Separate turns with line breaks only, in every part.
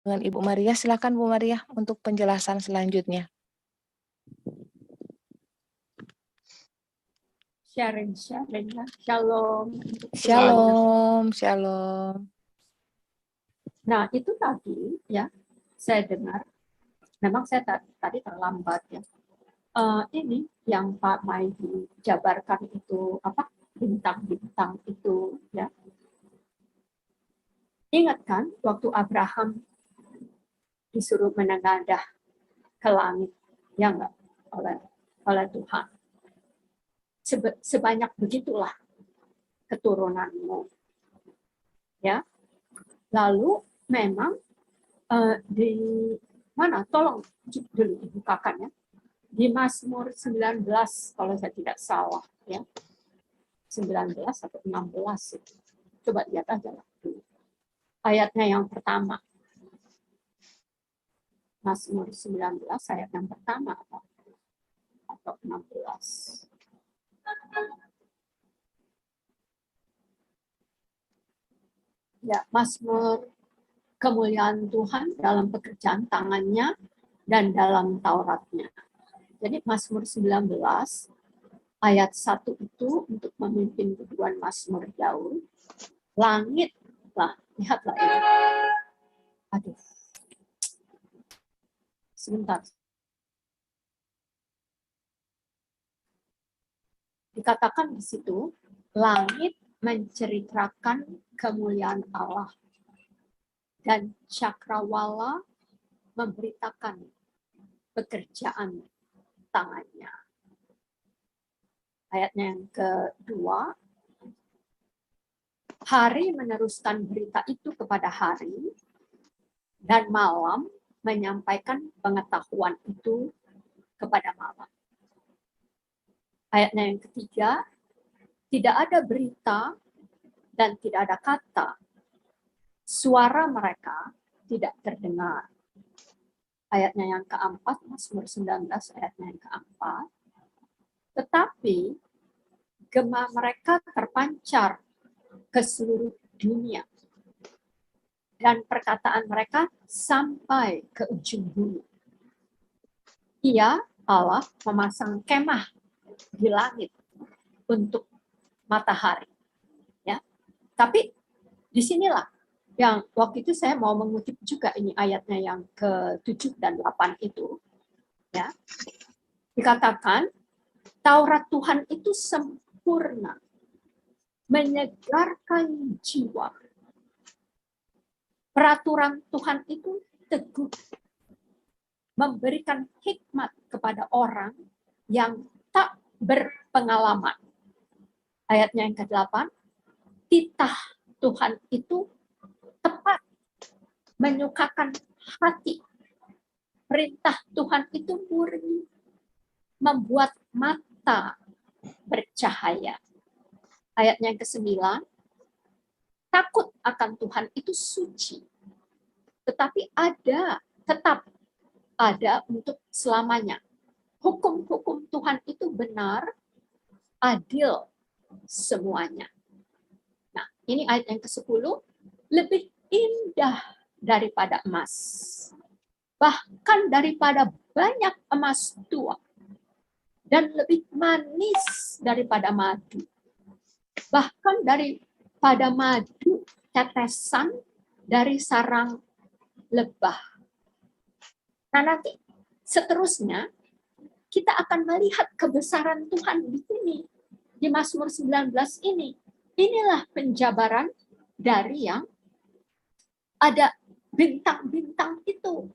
Dengan Ibu Maria, silakan Bu Maria untuk penjelasan selanjutnya.
Sharing ya. Shalom.
Shalom, shalom.
Nah, itu tadi ya, saya dengar. Memang saya tadi terlambat ya. Ini yang Pak Maidi jabarkan itu apa? Bintang-bintang itu ya. Ingat kan waktu Abraham disuruh menengadah ke langit, ya enggak, oleh Tuhan. Sebanyak begitulah keturunanmu. Ya. Lalu memang di mana? Tolong dulu dibukakan ya. Di Mazmur 19 kalau saya tidak salah ya. 19 atau 16 itu. Coba lihat aja lah dulu. Ayatnya yang pertama. Mazmur 19 ayat yang pertama atau 16. Ya, Mazmur kemuliaan Tuhan dalam pekerjaan tangannya dan dalam Tauratnya. Jadi Mazmur 19 ayat 1 itu untuk memimpin kedudukan Mazmur Daud. Langit lah, lihatlah ini. Aduh. Sebentar. Dikatakan di situ, langit menceritakan kemuliaan Allah dan cakrawala memberitakan pekerjaan tangannya. Ayatnya yang kedua, hari meneruskan berita itu kepada hari, dan malam menyampaikan pengetahuan itu kepada malam. Ayatnya yang ketiga, tidak ada berita dan tidak ada kata. Suara mereka tidak terdengar. Ayatnya yang keempat, Mazmur 19 ayatnya yang keempat. Tetapi gema mereka terpancar ke seluruh dunia. Dan perkataan mereka sampai ke ujung bumi. Ia, Allah, memasang kemah di langit untuk matahari. Ya. Tapi disinilah yang waktu itu saya mau mengutip juga ini ayatnya yang ke-7 dan 8 itu. Ya. Dikatakan, Taurat Tuhan itu sempurna, menyegarkan jiwa. Peraturan Tuhan itu teguh, memberikan hikmat kepada orang yang tak berpengalaman. Ayatnya yang ke-8, titah Tuhan itu tepat, menyukakan hati. Perintah Tuhan itu murni, membuat mata bercahaya. Ayatnya yang ke-9, takut akan Tuhan itu suci, tetapi tetap ada untuk selamanya. Hukum-hukum Tuhan itu benar, adil semuanya. Nah, ini ayat yang ke-10, lebih indah daripada emas. Bahkan daripada banyak emas tua. Dan lebih manis daripada madu. Bahkan daripada madu tetesan dari sarang lebah. Nah, nanti seterusnya kita akan melihat kebesaran Tuhan di sini. Di Mazmur 19 ini. Inilah penjabaran dari yang ada bintang-bintang itu.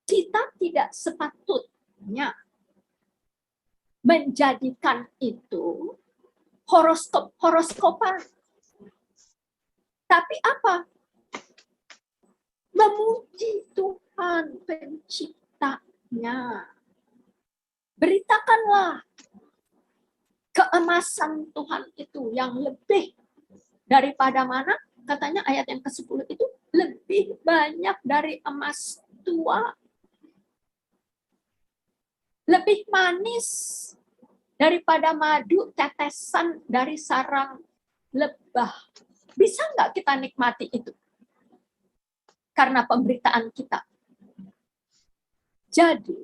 Kita tidak sepatutnya menjadikan itu horoskopan. Tapi apa? Memuji Tuhan penciptanya. Beritakanlah keemasan Tuhan itu yang lebih daripada mana? Katanya ayat yang ke-10 itu lebih banyak dari emas tua. Lebih manis daripada madu tetesan dari sarang lebah. Bisa nggak kita nikmati itu? karena pemberitaan kita. Jadi,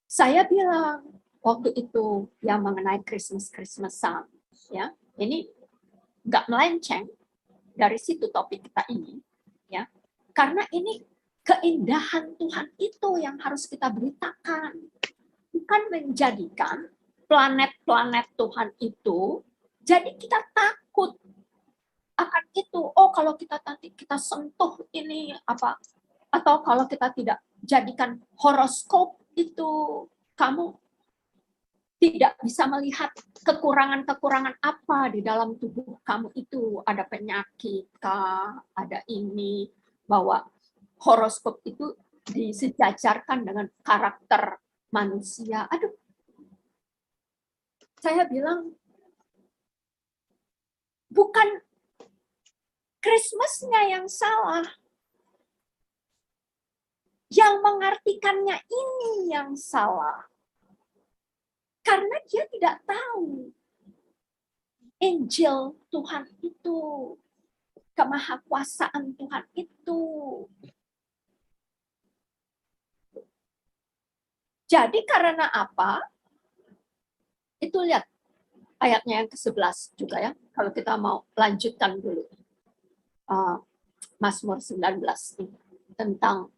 saya bilang waktu itu yang mengenai Christmas-Christmasan, ya, ini nggak melenceng dari situ topik kita ini, ya, karena ini keindahan Tuhan itu yang harus kita beritakan, bukan menjadikan planet-planet Tuhan itu jadi kita takut akan itu. Oh, kalau kita nanti kita sentuh ini apa, atau kalau kita tidak jadikan horoskop itu, kamu tidak bisa melihat kekurangan-kekurangan apa di dalam tubuh kamu itu, ada penyakit kah, ada ini, bahwa horoskop itu disejajarkan dengan karakter manusia. Aduh, saya bilang bukan Christmas-nya yang salah, yang mengartikannya ini yang salah. Karena dia tidak tahu Injil Tuhan itu, kemahakuasaan Tuhan itu. Jadi karena apa? Itu lihat ayatnya yang ke-11 juga ya. Kalau kita mau lanjutkan dulu. Mazmur 19 ini, tentang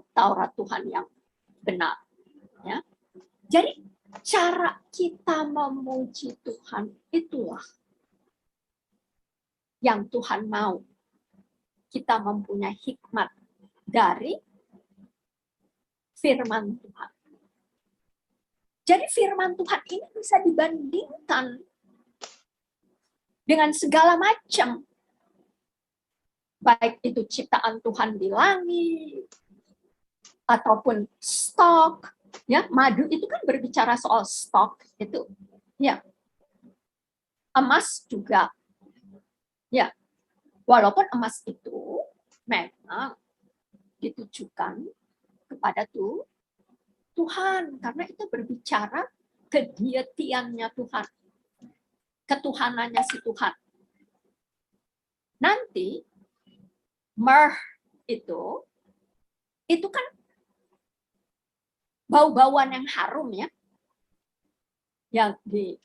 Taurat Tuhan yang benar. Ya. Jadi cara kita memuji Tuhan itulah yang Tuhan mau. Kita mempunyai hikmat dari firman Tuhan. Jadi firman Tuhan ini bisa dibandingkan dengan segala macam. Baik itu ciptaan Tuhan di langit, ataupun stok. Ya, madu itu kan berbicara soal stok itu. Ya. Emas juga. Ya. Walaupun emas itu memang ditujukan kepada Tuhan, karena itu berbicara kedietiannya Tuhan, ketuhanannya si Tuhan. Nanti myrrh itu kan bau-bauan yang harum ya, yang di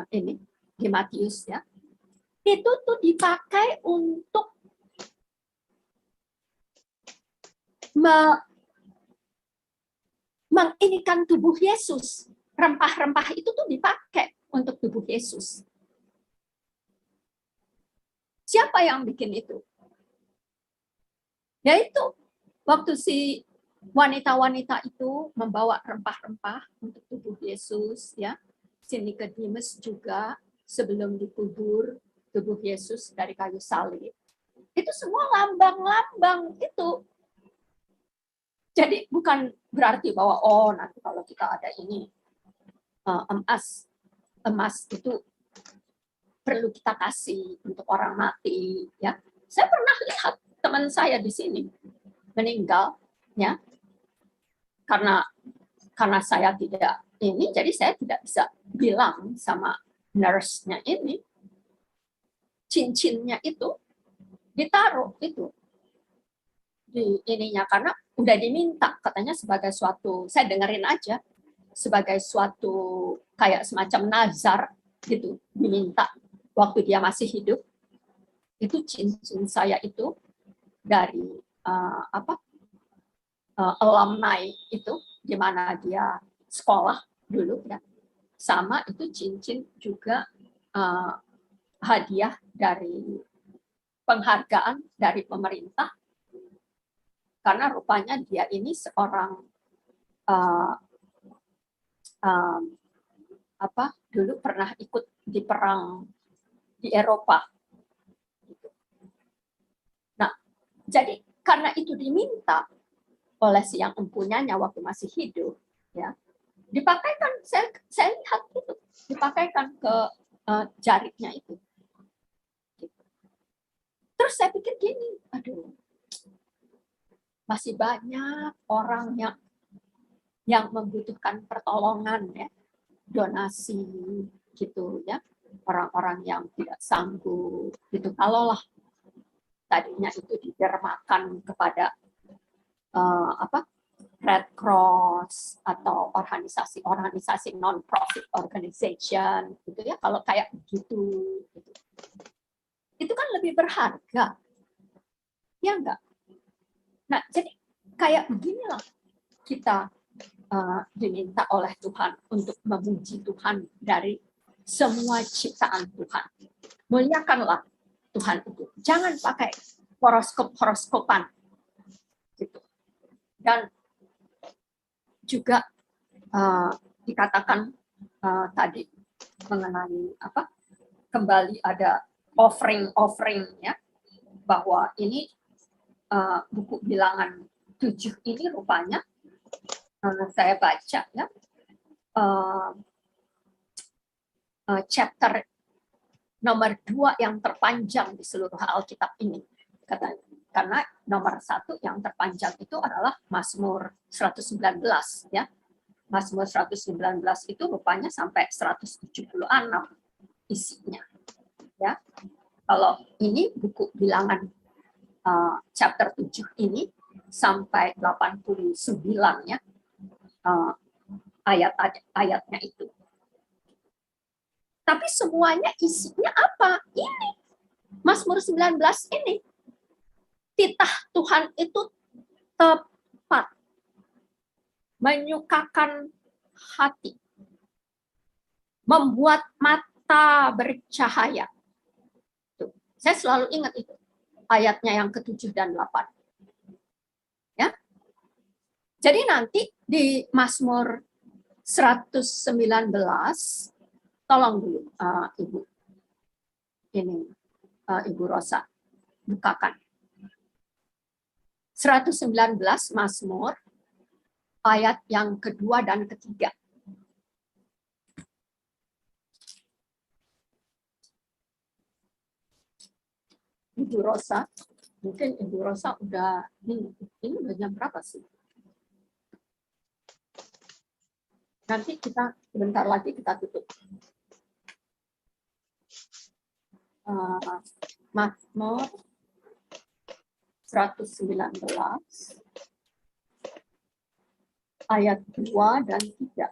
ini di Matius ya, itu tuh dipakai untuk menginikan tubuh Yesus. Rempah-rempah itu tuh dipakai untuk tubuh Yesus. Siapa yang bikin itu? Yaitu waktu si wanita-wanita itu membawa rempah-rempah untuk tubuh Yesus, ya. Si Nikodemus juga sebelum dikubur tubuh Yesus dari kayu salib. Itu semua lambang-lambang itu. Jadi bukan berarti bahwa oh nanti kalau kita ada ini emas itu perlu kita kasih untuk orang mati, ya. Saya pernah lihat teman saya di sini meninggal, ya. Karena saya tidak ini, jadi saya tidak bisa bilang sama nurse-nya ini, cincinnya itu ditaruh itu di ininya, karena udah diminta katanya sebagai suatu, saya dengerin aja, sebagai suatu kayak semacam nazar gitu, diminta waktu dia masih hidup. Itu cincin saya itu dari alumni itu, di mana dia sekolah dulu ya. Sama itu cincin juga hadiah dari penghargaan dari pemerintah, karena rupanya dia ini seorang dulu pernah ikut di perang di Eropa. Nah, jadi karena itu diminta oleh si yang mempunyainya waktu masih hidup, ya, dipakaikan. Saya lihat itu dipakaikan ke jarinya itu. Terus saya pikir gini, aduh, masih banyak orang yang membutuhkan pertolongan, ya, donasi gitu ya, orang-orang yang tidak sanggup gitu. Kalaulah tadinya itu didermakan kepada Red Cross atau organisasi non-profit organization gitu ya, kalau kayak begitu gitu. Itu kan lebih berharga, ya enggak? Nah, jadi kayak beginilah kita diminta oleh Tuhan untuk memuji Tuhan dari semua ciptaan Tuhan. Muliakanlah Tuhan itu. Jangan pakai horoskopan gitu. Dan juga dikatakan tadi mengenai apa? Kembali ada offering ya, bahwa ini buku bilangan 7 ini rupanya saya baca ya, chapter nomor 2 yang terpanjang di seluruh Alkitab ini, katanya. Karena nomor 1 yang terpanjang itu adalah Mazmur 119 ya. Mazmur 119 itu rupanya sampai 176 isinya ya. Kalau ini buku bilangan chapter 7 ini sampai 89 ya, ayat-ayatnya itu. Tapi semuanya isinya apa? Ini Mazmur 19 ini. Titah Tuhan itu tepat, menyukakan hati, membuat mata bercahaya. Tuh, saya selalu ingat itu ayatnya yang ke-7 dan 8. Ya. Jadi nanti di Mazmur 119, tolong dulu Ibu. Ini Ibu Rosa bukakan. 119 Mazmur ayat yang kedua dan ketiga. Ibu Rosa, mungkin Ibu Rosa udah ini udah jam berapa sih? Nanti kita sebentar lagi kita tutup. Mazmur 119 ayat 2 dan 3.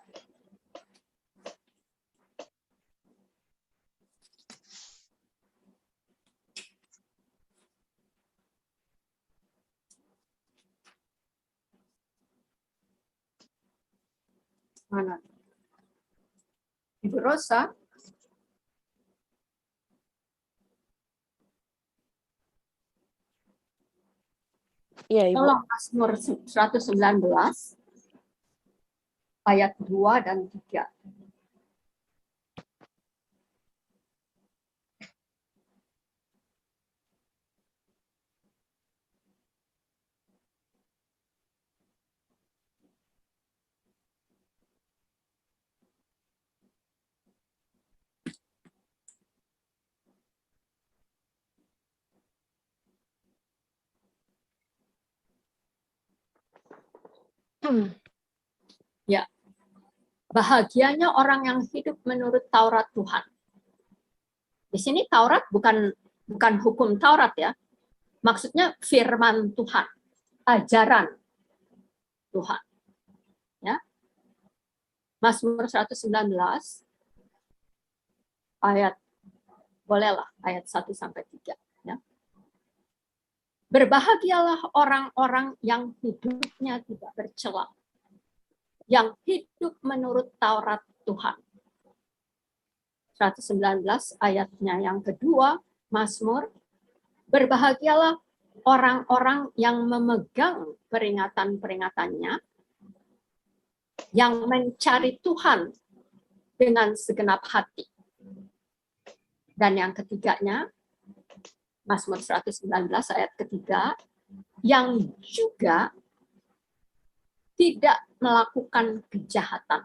Mana? Ibu Rosa?
Iya, Ibu.
Tolong Mazmur 119 ayat 2 dan 3. Ya. Bahagianya orang yang hidup menurut Taurat Tuhan. Di sini Taurat bukan hukum Taurat ya. Maksudnya firman Tuhan, ajaran Tuhan. Ya. Mazmur 119 ayat bolehlah ayat 1 sampai 3 ya. Berbahagialah orang-orang yang hidupnya tidak bercela, yang hidup menurut Taurat Tuhan. 119 ayatnya yang kedua, Mazmur, berbahagialah orang-orang yang memegang peringatan-peringatannya, yang mencari Tuhan dengan segenap hati. Dan yang ketiganya, Mazmur 119 ayat ketiga, yang juga tidak melakukan kejahatan,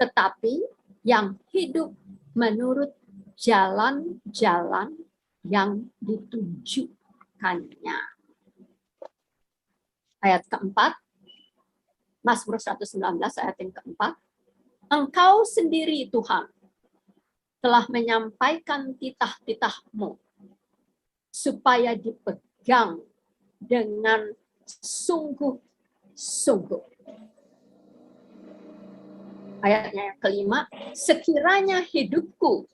tetapi yang hidup menurut jalan-jalan yang ditunjukkannya. Ayat keempat, Mazmur 119 ayat yang keempat, Engkau sendiri Tuhan telah menyampaikan titah-titah-Mu supaya dipegang dengan sungguh-sungguh. Ayatnya yang kelima, sekiranya hidupku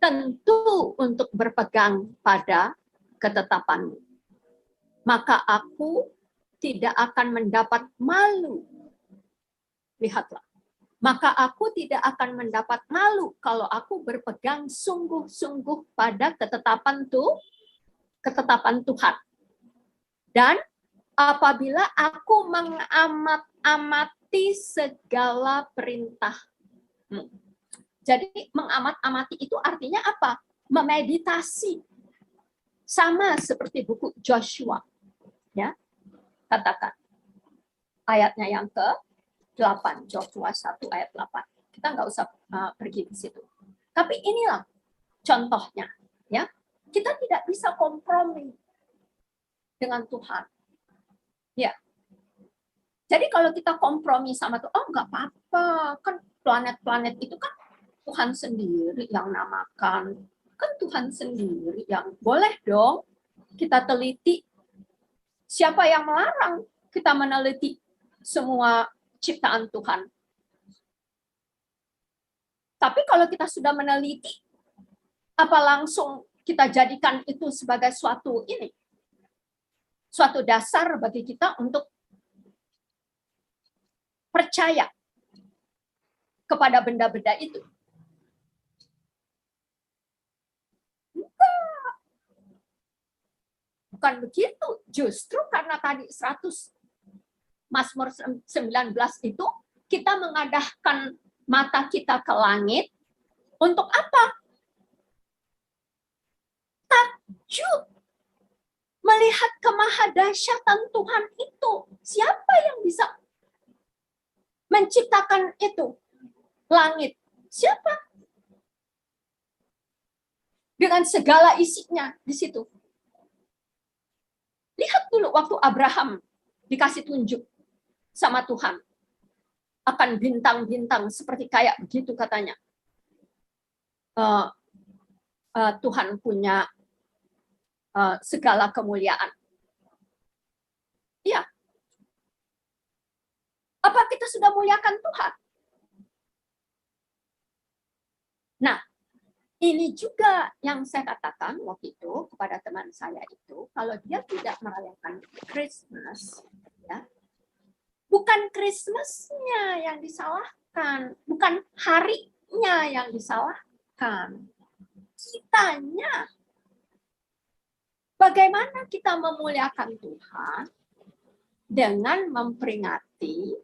tentu untuk berpegang pada ketetapanmu, maka aku tidak akan mendapat malu. Lihatlah. Maka aku tidak akan mendapat malu kalau aku berpegang sungguh-sungguh pada ketetapan Tuhan. Dan apabila aku mengamat-amati segala perintah. Jadi mengamat-amati itu artinya apa? Memeditasi. Sama seperti buku Joshua. Ya, katakan. Ayatnya yang ke-8, Joshua 1 ayat 8. Kita nggak usah pergi ke situ. Tapi inilah contohnya. Ya, kita tidak bisa kompromi dengan Tuhan. Ya. Jadi kalau kita kompromi sama Tuhan, oh nggak apa-apa, kan planet-planet itu kan Tuhan sendiri yang namakan, kan Tuhan sendiri yang boleh dong kita teliti. Siapa yang melarang kita meneliti semua ciptaan Tuhan? Tapi kalau kita sudah meneliti, apa langsung kita jadikan itu sebagai suatu dasar bagi kita untuk percaya kepada benda-benda itu? Bukan begitu. Justru karena tadi 100 Mazmur 19 itu, kita mengadahkan mata kita ke langit. Untuk apa? Takjub. Melihat kemahadahsyatan Tuhan itu. Siapa yang bisa menciptakan itu? Langit. Siapa? Dengan segala isinya di situ. Lihat dulu waktu Abraham dikasih tunjuk sama Tuhan. Akan bintang-bintang seperti kayak begitu katanya. Tuhan punya segala kemuliaan. Iya. Apa kita sudah muliakan Tuhan? Nah, ini juga yang saya katakan waktu itu kepada teman saya itu, kalau dia tidak merayakan Christmas, ya, bukan Christmas-nya yang disalahkan, bukan harinya yang disalahkan. Kitanya. Bagaimana kita memuliakan Tuhan dengan memperingati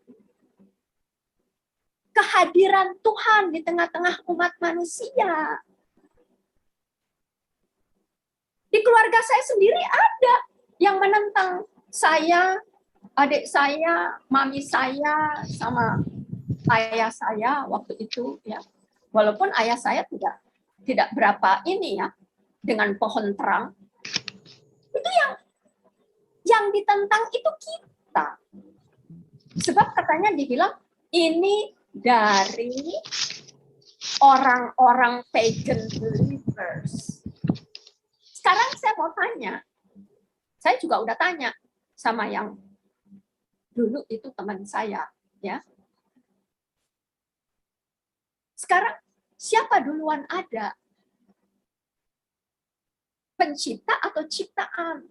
kehadiran Tuhan di tengah-tengah umat manusia. Di keluarga saya sendiri ada yang menentang saya, adik saya, mami saya, sama ayah saya waktu itu, ya. Walaupun ayah saya tidak berapa ini ya dengan pohon terang. Itu yang ditentang itu kita. Sebab katanya dibilang ini dari orang-orang pagan believers. Sekarang saya mau tanya, saya juga udah tanya sama yang dulu itu teman saya, ya. Sekarang siapa duluan ada? Pencipta atau ciptaan?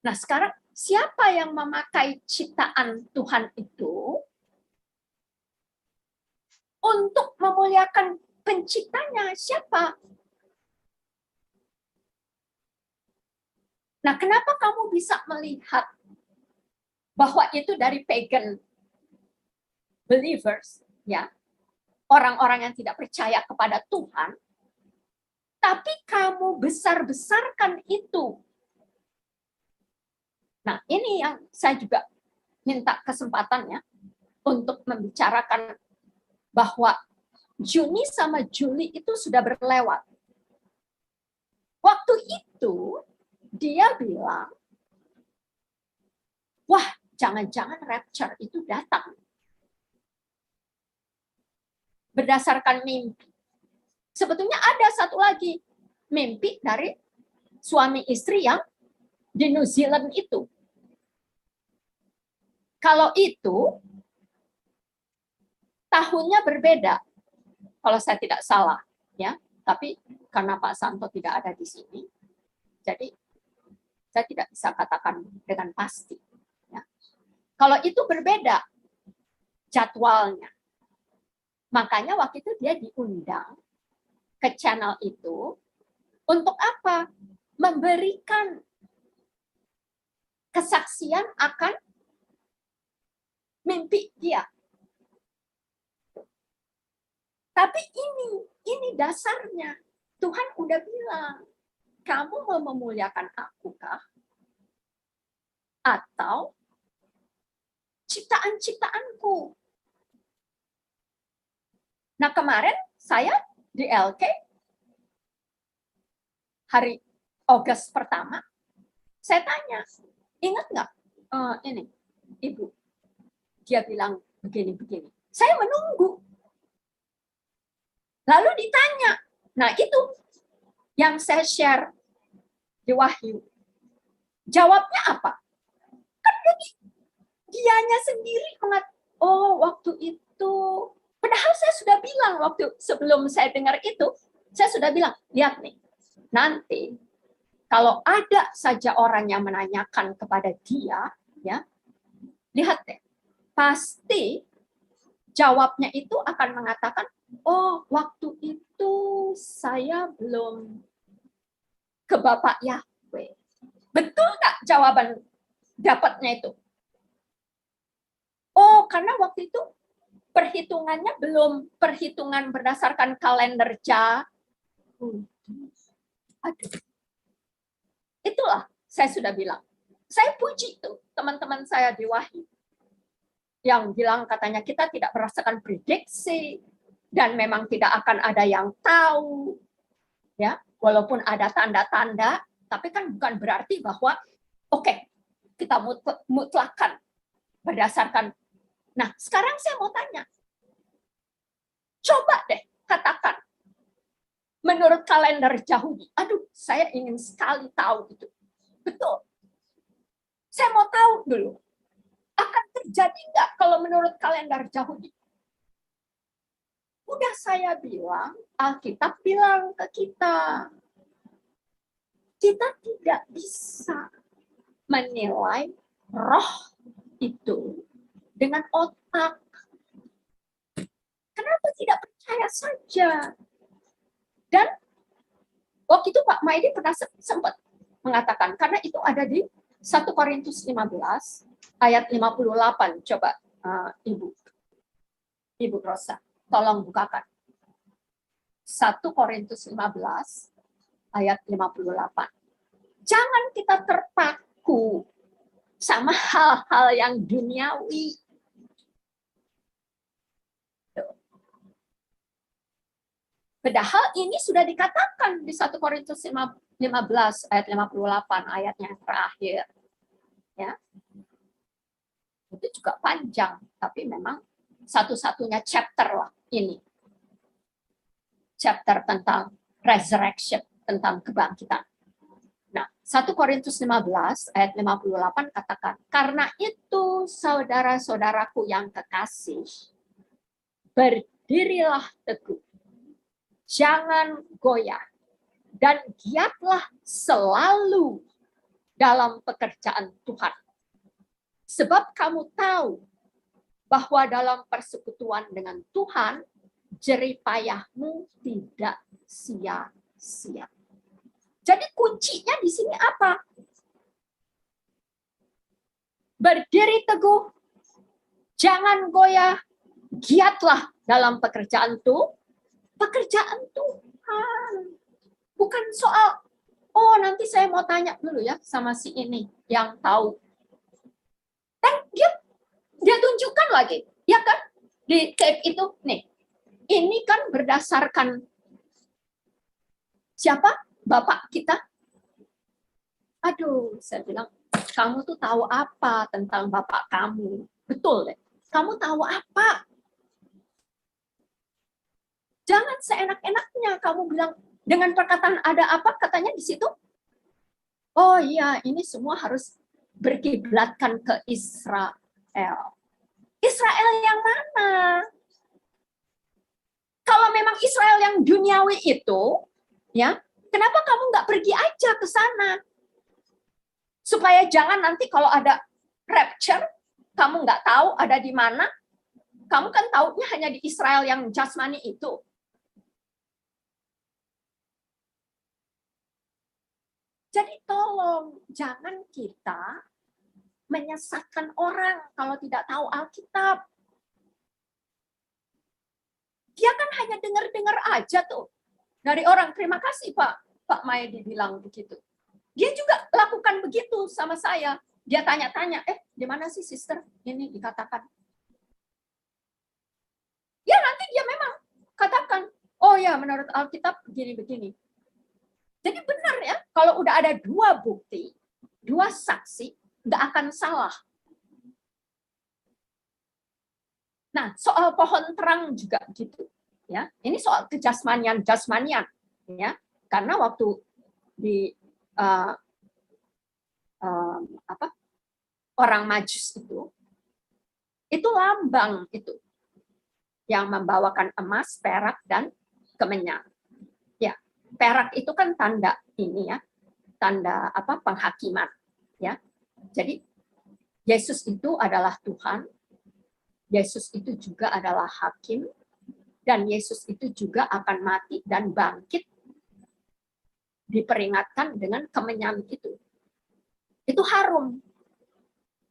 Nah, sekarang siapa yang memakai ciptaan Tuhan itu untuk memuliakan penciptanya? Siapa? Nah, kenapa kamu bisa melihat bahwa itu dari pagan believers, ya, orang-orang yang tidak percaya kepada Tuhan, tapi kamu besar-besarkan itu? Nah, ini yang saya juga minta kesempatannya untuk membicarakan bahwa Juni sama Juli itu sudah berlewat. Waktu itu dia bilang, wah, jangan-jangan rapture itu datang. Berdasarkan mimpi. Sebetulnya ada satu lagi. mimpi dari suami istri yang di New Zealand itu. Kalau itu tahunnya berbeda, kalau saya tidak salah, ya. Tapi karena Pak Santo tidak ada di sini, jadi saya tidak bisa katakan dengan pasti. Ya. Kalau itu berbeda jadwalnya, makanya waktu itu dia diundang ke channel itu untuk apa? Memberikan kesaksian akan mimpi dia. Tapi ini dasarnya. Tuhan udah bilang, kamu mau memuliakan aku kah? Atau ciptaan-ciptaanku? Nah, kemarin saya di LK, hari Agustus pertama, saya tanya, ingat nggak ini, Ibu? Dia bilang begini-begini. Saya menunggu. Lalu ditanya. Nah, itu yang saya share di Wahyu. Jawabnya apa? Kan dianya sendiri oh, waktu itu. Padahal saya sudah bilang waktu sebelum saya dengar itu, saya sudah bilang, lihat nih, nanti kalau ada saja orang yang menanyakan kepada dia, ya, lihat deh, pasti jawabnya itu akan mengatakan, oh, waktu itu saya belum ke Bapak Yahweh. Betul nggak jawaban dapatnya itu? Oh, karena waktu itu perhitungannya belum perhitungan berdasarkan kalender Aduh. Itulah saya sudah bilang. Saya puji tuh teman-teman saya di Wahyu yang bilang katanya kita tidak merasakan prediksi dan memang tidak akan ada yang tahu, ya, walaupun ada tanda-tanda, tapi kan bukan berarti bahwa oke, kita mutlakan berdasarkan. Nah, sekarang saya mau tanya, coba deh katakan menurut kalender Yahudi. Aduh, saya ingin sekali tahu itu. Betul. Saya mau tahu dulu. Akan terjadi nggak kalau menurut kalender Yahudi? Udah saya bilang, Alkitab bilang ke kita. Kita tidak bisa menilai roh itu dengan otak. Kenapa tidak percaya saja? Dan waktu itu Pak Maidi pernah sempat mengatakan, karena itu ada di 1 Korintus 15 ayat 58. Coba Ibu Rosa, tolong bukakan. 1 Korintus 15 ayat 58. Jangan kita terpaku sama hal-hal yang duniawi. Padahal ini sudah dikatakan di 1 Korintus 15 ayat 58, ayatnya yang terakhir. Ya. Itu juga panjang, tapi memang satu-satunya chapter lah ini. Chapter tentang resurrection, tentang kebangkitan. Nah, 1 Korintus 15 ayat 58 katakan, karena itu saudara-saudaraku yang kekasih, berdirilah teguh. Jangan goyah dan giatlah selalu dalam pekerjaan Tuhan. Sebab kamu tahu bahwa dalam persekutuan dengan Tuhan, jerih payahmu tidak sia-sia. Jadi kuncinya di sini apa? Berdiri teguh, jangan goyah, giatlah dalam pekerjaan Tuhan. Pekerjaan Tuhan. Bukan soal, oh nanti saya mau tanya dulu ya sama si ini yang tahu. Dan dia tunjukkan lagi, ya kan? Di tape itu, nih, ini kan berdasarkan siapa? Bapak kita. Aduh, saya bilang, kamu tuh tahu apa tentang bapak kamu? Betul deh. Kamu tahu apa? Jangan seenak-enaknya kamu bilang, Dengan perkataan ada apa katanya di situ? Oh iya, ini semua harus berkiblatkan ke Israel. Israel yang mana? Kalau memang Israel yang duniawi itu, ya, kenapa kamu nggak pergi aja ke sana? Supaya jangan nanti kalau ada rapture, kamu nggak tahu ada di mana. Kamu kan taunya hanya di Israel yang jasmani itu. Jadi tolong, jangan kita menyesatkan orang kalau tidak tahu Alkitab. Dia kan hanya dengar-dengar aja tuh. Dari orang, terima kasih Pak Maedi bilang begitu. Dia juga lakukan begitu sama saya. Dia tanya-tanya, di mana sih sister? Ini dikatakan. Ya nanti dia memang katakan, oh ya menurut Alkitab begini-begini. Jadi benar ya, kalau udah ada dua bukti, dua saksi, nggak akan salah. Nah, soal pohon terang juga gitu, ya. Ini soal kejasmanian, ya. Karena waktu di orang Majus itu lambang itu yang membawakan emas, perak dan kemenyan. Ya, perak itu kan tanda ini ya, tanda penghakiman, ya. Jadi Yesus itu adalah Tuhan. Yesus itu juga adalah hakim, dan Yesus itu juga akan mati dan bangkit, diperingatkan dengan kemenyan itu. Itu harum.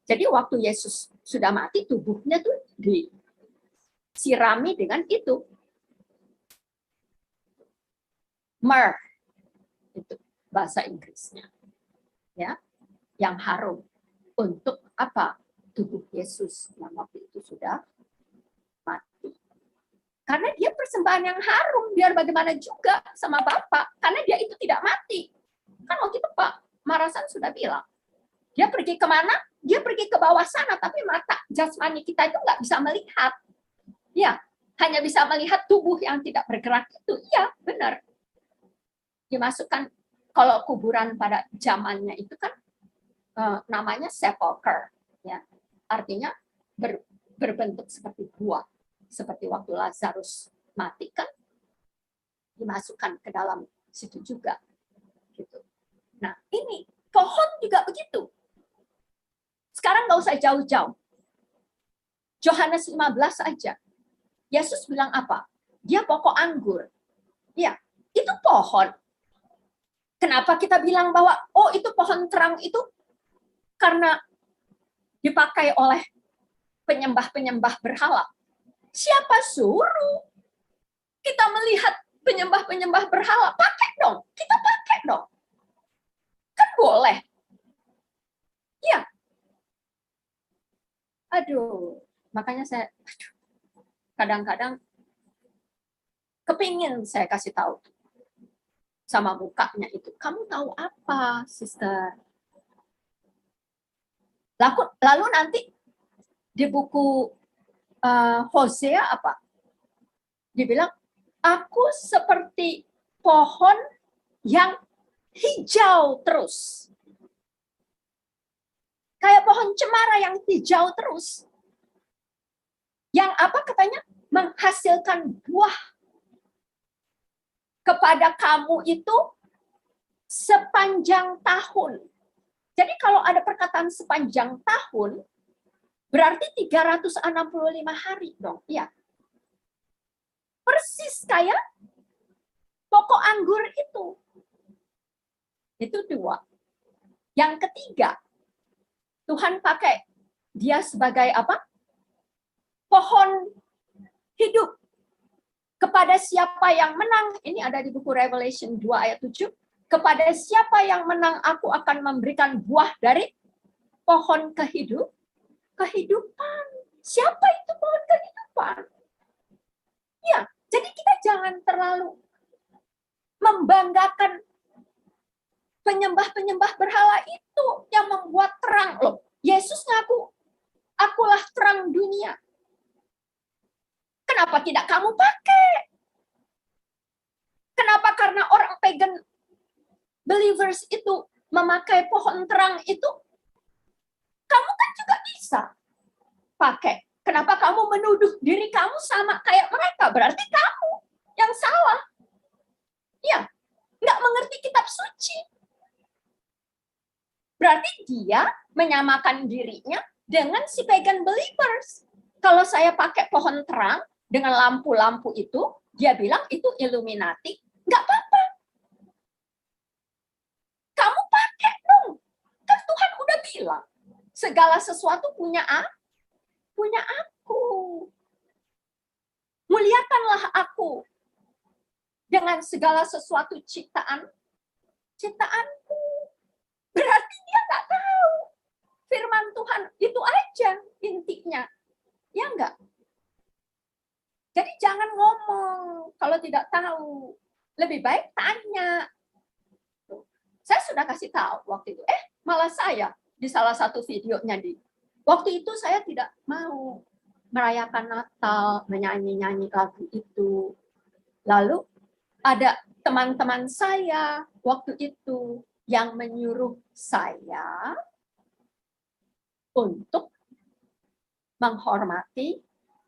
Jadi waktu Yesus sudah mati, tubuhnya tuh disirami dengan itu. Myrrh, itu bahasa Inggrisnya. Ya, yang harum. Untuk apa? Tubuh Yesus yang waktu itu sudah mati. Karena dia persembahan yang harum, biar bagaimana juga sama Bapak. Karena dia itu tidak mati. Kan waktu itu Pak Marasan sudah bilang, dia pergi kemana? Dia pergi ke bawah sana, tapi mata jasmani kita itu nggak bisa melihat. Ya, hanya bisa melihat tubuh yang tidak bergerak itu. Iya, benar. Dimasukkan, kalau kuburan pada zamannya itu kan namanya sepulcher. Ya. Artinya berbentuk seperti gua. Seperti waktu Lazarus mati kan dimasukkan ke dalam situ juga. Gitu. Nah, ini pohon juga begitu. Sekarang nggak usah jauh-jauh. Yohanes 15 aja. Yesus bilang apa? Dia pokok anggur. Ya, itu pohon. Kenapa kita bilang bahwa oh itu pohon terang itu? Karena dipakai oleh penyembah-penyembah berhala. Siapa suruh kita melihat penyembah-penyembah berhala? Pakai dong. Kita pakai dong. Kan boleh. Ya. Aduh, makanya saya kadang-kadang kepingin saya kasih tahu sama mukanya itu. Kamu tahu apa, sister? Lalu nanti di buku Hosea apa? Dibilang, aku seperti pohon yang hijau terus. Kayak pohon cemara yang hijau terus. Yang apa katanya? Menghasilkan buah kepada kamu itu sepanjang tahun. Jadi kalau ada perkataan sepanjang tahun, berarti 365 hari dong. Iya. Persis kayak pokok anggur itu. Itu dua. Yang ketiga, Tuhan pakai dia sebagai apa? Pohon hidup. Kepada siapa yang menang, ini ada di buku Revelation 2 ayat 7, kepada siapa yang menang aku akan memberikan buah dari pohon kehidupan. Siapa itu pohon kehidupan? Ya, jadi kita jangan terlalu membanggakan penyembah-penyembah berhala itu yang membuat terang. Loh, Yesus ngaku, akulah terang dunia. Kenapa tidak kamu pakai? Kenapa? Karena orang pagan believers itu memakai pohon terang itu, kamu kan juga bisa pakai. Kenapa kamu menuduh diri kamu sama kayak mereka? Berarti kamu yang salah. Ya, nggak mengerti kitab suci. Berarti dia menyamakan dirinya dengan si pagan believers. Kalau saya pakai pohon terang dengan lampu-lampu itu, dia bilang itu Illuminati, nggak apa-apa. Kamu pakai dong. Kan Tuhan udah bilang, segala sesuatu punya aku. Muliakanlah aku dengan segala sesuatu ciptaanku. Berarti dia nggak tahu. Firman Tuhan itu aja intinya. Ya enggak? Jadi jangan ngomong kalau tidak tahu. Lebih baik tanya. Saya sudah kasih tahu waktu itu. Malah saya di salah satu videonya waktu itu saya tidak mau merayakan Natal, menyanyi-nyanyi lagu itu. Lalu ada teman-teman saya waktu itu yang menyuruh saya untuk menghormati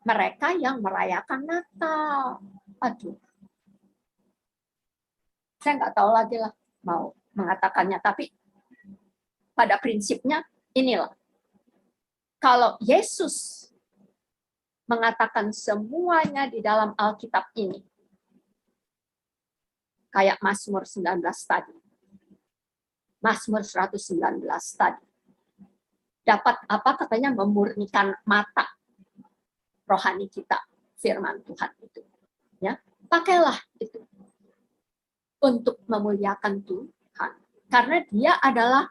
mereka yang merayakan Natal. Aduh, saya nggak tahu lagi lah mau mengatakannya, tapi pada prinsipnya inilah. Kalau Yesus mengatakan semuanya di dalam Alkitab ini, kayak Mazmur 19 tadi, Mazmur 119 tadi, dapat apa katanya memurnikan mata rohani kita, firman Tuhan itu. Ya, pakailah itu untuk memuliakan Tuhan. Karena dia adalah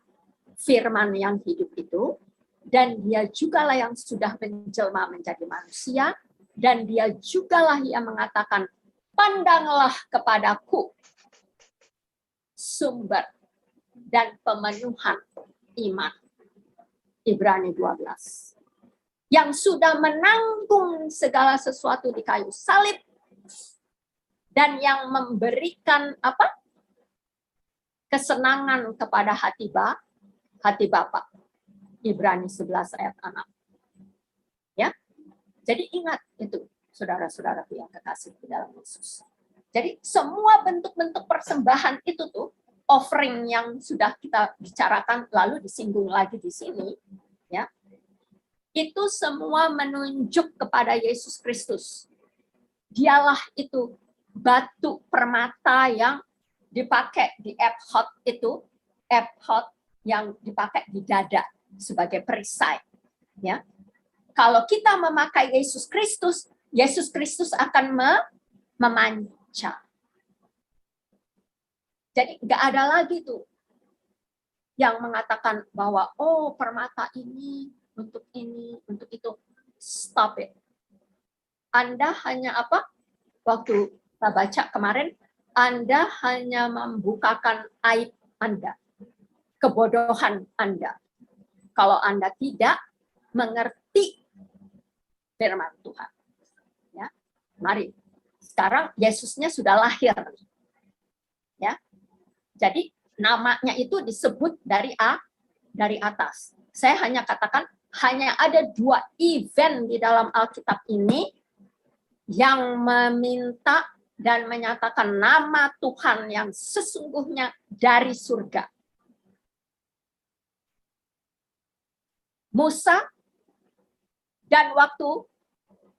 firman yang hidup itu, dan dia jugalah yang sudah menjelma menjadi manusia, dan dia jugalah yang mengatakan, pandanglah kepadaku, sumber dan pemenuhan iman. Ibrani 12. Yang sudah menanggung segala sesuatu di kayu salib, dan yang memberikan apa? Kesenangan kepada hati Bapa. Ibrani 11 ayat 6. Ya. Jadi ingat itu, saudara-saudara yang kekasih di dalam Yesus. Jadi semua bentuk-bentuk persembahan itu tuh, offering yang sudah kita bicarakan lalu disinggung lagi di sini, ya. Itu semua menunjuk kepada Yesus Kristus. Dialah itu batu permata yang dipakai di ephod itu, ephod yang dipakai di dada sebagai perisai. Ya. Kalau kita memakai Yesus Kristus akan memancar. Jadi nggak ada lagi tuh yang mengatakan bahwa permata ini, untuk itu. Stop it. Anda hanya apa? Waktu kita baca kemarin, Anda hanya membukakan aib Anda, kebodohan Anda. Kalau Anda tidak mengerti firman Tuhan. Ya. Mari. Sekarang Yesusnya sudah lahir. Ya. Jadi namanya itu disebut dari atas. Saya hanya katakan hanya ada 2 event di dalam Alkitab ini yang meminta dan menyatakan nama Tuhan yang sesungguhnya dari surga. Musa, dan waktu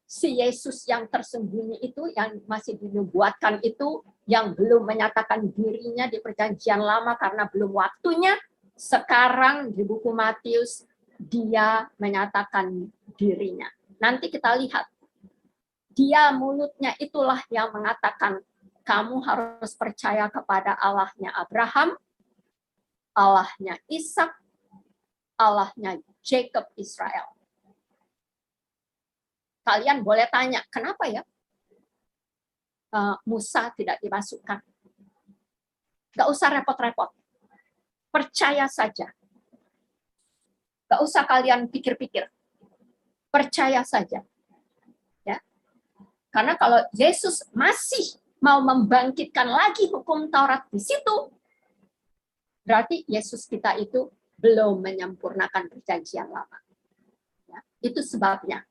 si Yesus yang tersembunyi itu, yang masih dinubuatkan itu, yang belum menyatakan dirinya di perjanjian lama karena belum waktunya, sekarang di buku Matius, dia menyatakan dirinya. Nanti kita lihat, dia mulutnya itulah yang mengatakan, kamu harus percaya kepada Allahnya Abraham, Allahnya Ishak, Allahnya Jacob Israel. Kalian boleh tanya, kenapa ya Musa tidak dimasukkan? Gak usah repot-repot. Percaya saja. Gak usah kalian pikir-pikir. Percaya saja. Ya. Karena kalau Yesus masih mau membangkitkan lagi hukum Taurat di situ, berarti Yesus kita itu belum menyempurnakan perjanjian lama. Ya, itu sebabnya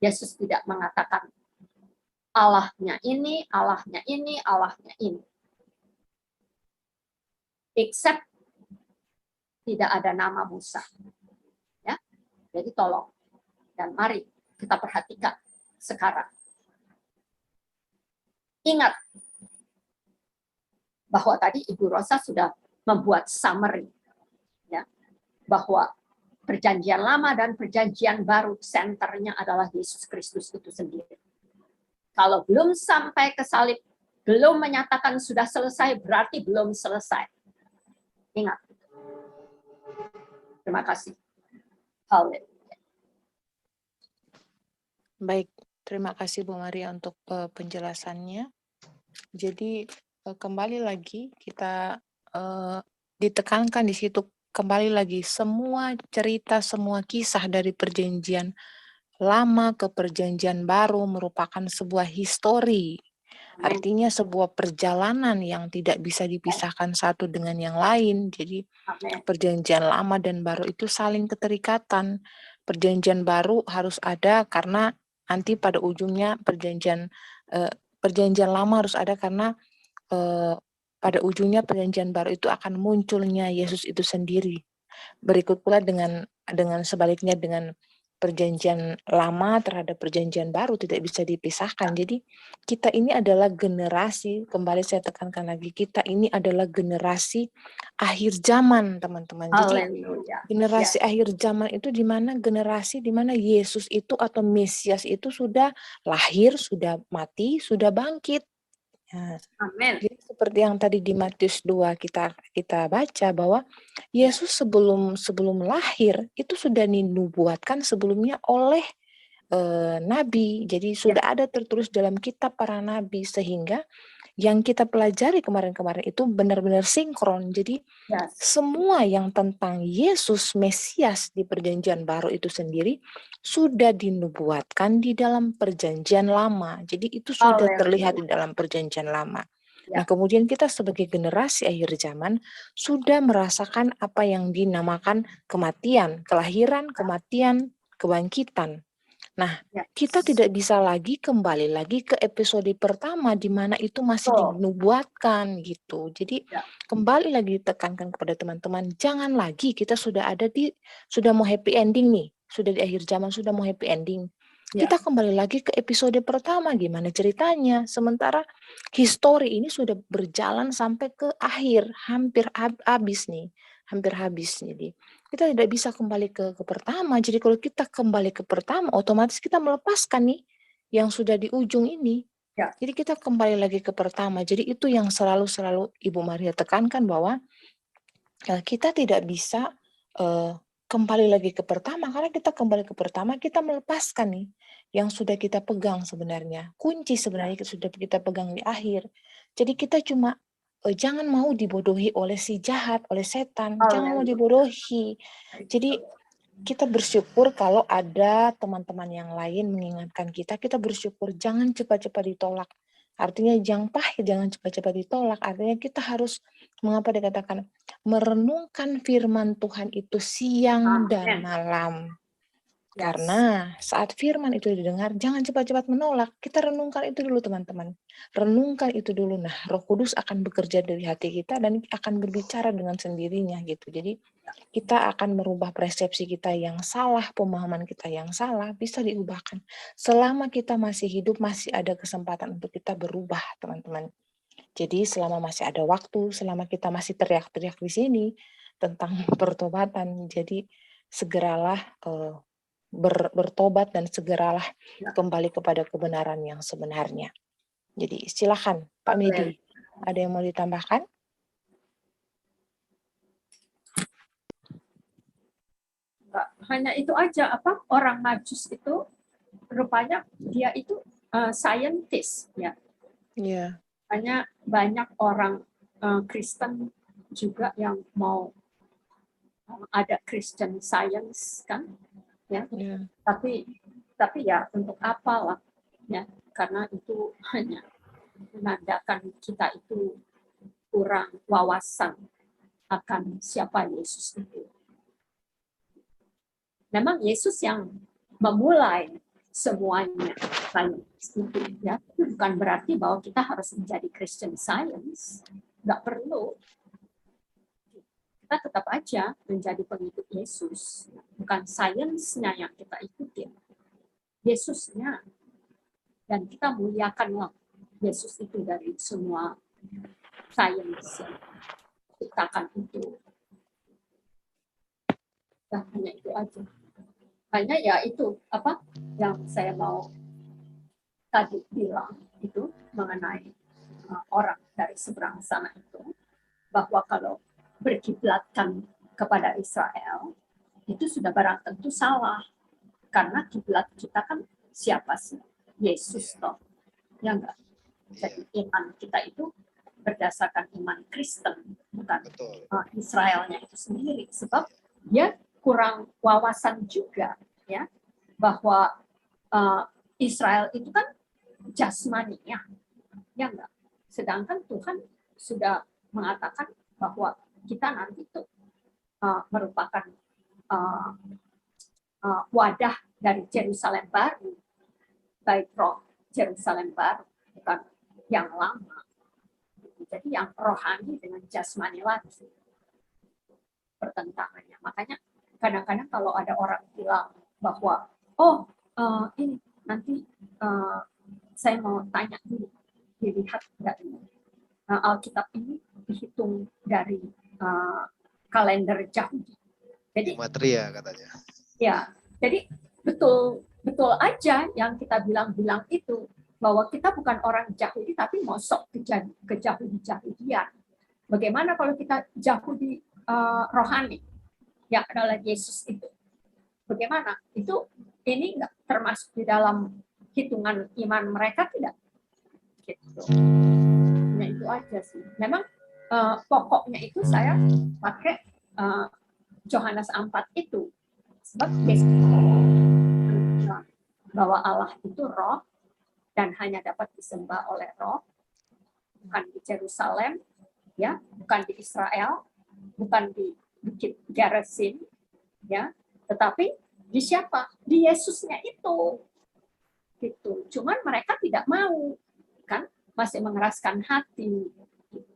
Yesus tidak mengatakan Allahnya ini, Allahnya ini, Allahnya ini. Except tidak ada nama Musa. Ya, jadi tolong dan mari kita perhatikan sekarang. Ingat bahwa tadi Ibu Rosa sudah membuat summary, ya, bahwa perjanjian lama dan perjanjian baru senternya adalah Yesus Kristus itu sendiri. Kalau belum sampai ke salib, belum menyatakan sudah selesai, berarti belum selesai. Ingat. Terima kasih.
Baik, terima kasih Bu Maria untuk penjelasannya. Jadi kembali lagi kita ditekankan di situ, kembali lagi semua cerita, semua kisah dari perjanjian lama ke perjanjian baru merupakan sebuah histori. Artinya sebuah perjalanan yang tidak bisa dipisahkan satu dengan yang lain. Jadi perjanjian lama dan baru itu saling keterikatan. Perjanjian baru harus ada karena nanti pada ujungnya perjanjian lama harus ada karena pada ujungnya perjanjian baru itu akan munculnya Yesus itu sendiri. Berikut pula dengan sebaliknya dengan perjanjian lama terhadap perjanjian baru tidak bisa dipisahkan. Jadi kita ini adalah generasi, kembali saya tekankan lagi, kita ini adalah generasi akhir zaman, teman-teman. Jadi generasi akhir zaman itu di mana generasi di mana Yesus itu atau Mesias itu sudah lahir, sudah mati, sudah bangkit. Nah,
Amin.
jadi seperti yang tadi di Matius 2 kita baca bahwa Yesus sebelum lahir itu sudah dinubuatkan sebelumnya oleh nabi. Jadi sudah ada tertulis dalam kitab para nabi sehingga yang kita pelajari kemarin-kemarin itu benar-benar sinkron. Jadi semua yang tentang Yesus Mesias di perjanjian baru itu sendiri sudah dinubuatkan di dalam perjanjian lama. Jadi itu sudah terlihat di dalam perjanjian lama. Nah, kemudian kita sebagai generasi akhir zaman sudah merasakan apa yang dinamakan kematian, kelahiran, kematian, kebangkitan. Nah, kita tidak bisa lagi kembali lagi ke episode pertama di mana itu masih dinubuatkan gitu. Jadi kembali lagi ditekankan kepada teman-teman, jangan lagi kita sudah mau happy ending nih, sudah di akhir zaman sudah mau happy ending. Kita kembali lagi ke episode pertama, gimana ceritanya. Sementara histori ini sudah berjalan sampai ke akhir, hampir habis nih. Jadi kita tidak bisa kembali ke pertama. Jadi kalau kita kembali ke pertama, otomatis kita melepaskan nih yang sudah di ujung ini. Jadi kita kembali lagi ke pertama. Jadi itu yang selalu Ibu Maria tekankan bahwa kita tidak bisa kembali lagi ke pertama, karena kita kembali ke pertama kita melepaskan nih yang sudah kita pegang sebenarnya. Kunci sebenarnya sudah kita pegang di akhir. Jadi kita cuma jangan mau dibodohi oleh si jahat, oleh setan. Jangan mau dibodohi. Jadi kita bersyukur kalau ada teman-teman yang lain mengingatkan kita bersyukur, jangan cepat-cepat ditolak. Artinya jangan pahit, jangan cepat-cepat ditolak. Artinya kita harus, mengapa dikatakan, merenungkan firman Tuhan itu siang dan malam. Karena saat firman itu didengar, jangan cepat-cepat menolak. Kita renungkan itu dulu teman-teman. Renungkan itu dulu. Nah, Roh Kudus akan bekerja dari hati kita dan akan berbicara dengan sendirinya gitu. Jadi kita akan merubah persepsi kita yang salah, pemahaman kita yang salah, bisa diubahkan. Selama kita masih hidup, masih ada kesempatan untuk kita berubah, teman-teman. Jadi selama masih ada waktu, selama kita masih teriak-teriak di sini tentang pertobatan, jadi segeralah bertobat dan segeralah kembali kepada kebenaran yang sebenarnya. Jadi silakan Pak Medi, ada yang mau ditambahkan?
Hanya itu aja, orang Majus itu rupanya dia itu scientist ya.
Iya.
Hanya banyak orang Kristen juga yang mau ada Christian Science kan ya. Tapi ya untuk apalah ya, karena itu hanya menandakan kita itu kurang wawasan akan siapa Yesus itu. Memang Yesus yang memulai semuanya sains itu, ya. Bukan berarti bahwa kita harus menjadi Christian Science, nggak perlu. Kita tetap aja menjadi pengikut Yesus, bukan sainsnya yang kita ikutin, Yesusnya, dan kita muliakanlah Yesus itu dari semua sains yang diciptakan itu. Nah, hanya itu aja. Hanya ya itu apa yang saya mau tadi bilang itu mengenai orang dari seberang sana itu, bahwa kalau berkiblatkan kepada Israel itu sudah barang tentu salah, karena kiblat kita kan siapa sih? Yesus toh, ya enggak? Jadi iman kita itu berdasarkan iman Kristen, bukan Israelnya itu sendiri, sebab dia kurang wawasan juga, ya, bahwa Israel itu kan jasmani, ya enggak? Sedangkan Tuhan sudah mengatakan bahwa kita nanti itu merupakan wadah dari Yerusalem baru, baik roh Yerusalem baru, bukan yang lama. Jadi yang rohani dengan jasmani lagi pertentangannya. Makanya kadang-kadang kalau ada orang bilang bahwa ini nanti saya mau tanya dulu, dilihat dari Alkitab ini dihitung dari kalender Yahudi. Jadi
Gematria katanya.
Ya, jadi betul aja yang kita bilang itu, bahwa kita bukan orang Yahudi tapi mosok ke Yahudi-Yahudian. Bagaimana kalau kita Yahudi rohani yang adalah Yesus itu? Bagaimana? Ini nggak termasuk di dalam hitungan iman mereka, tidak? Gitu. Nah, itu aja sih. Memang pokoknya itu saya pakai Yohanes 4 itu. Sebab Yesus bahwa Allah itu roh dan hanya dapat disembah oleh roh, bukan di Yerusalem, ya, bukan di Israel, bukan di Bukit Gerizim, ya, tetapi di siapa? Di Yesusnya itu. Gitu. Cuman mereka tidak mau, kan, masih mengeraskan hati.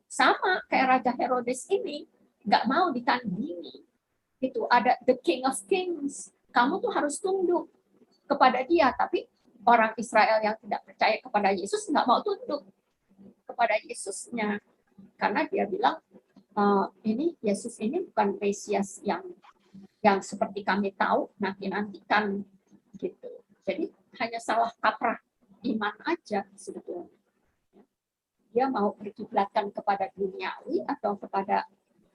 Sama kayak Raja Herodes ini, nggak mau ditandingi. Itu ada the King of Kings. Kamu tuh harus tunduk kepada dia, tapi orang Israel yang tidak percaya kepada Yesus nggak mau tunduk kepada Yesusnya, karena dia bilang ini Yesus ini bukan Mesias yang seperti kami tahu nantikan gitu. Jadi hanya salah kaprah iman aja sebetulnya. Dia mau berkiblatkan kepada duniawi atau kepada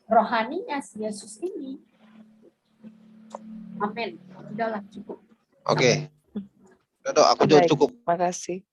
rohaninya Yesus ini. Amin. Udahlah cukup.
Oke. Dok, aku juga
Baik,
cukup.
makasih.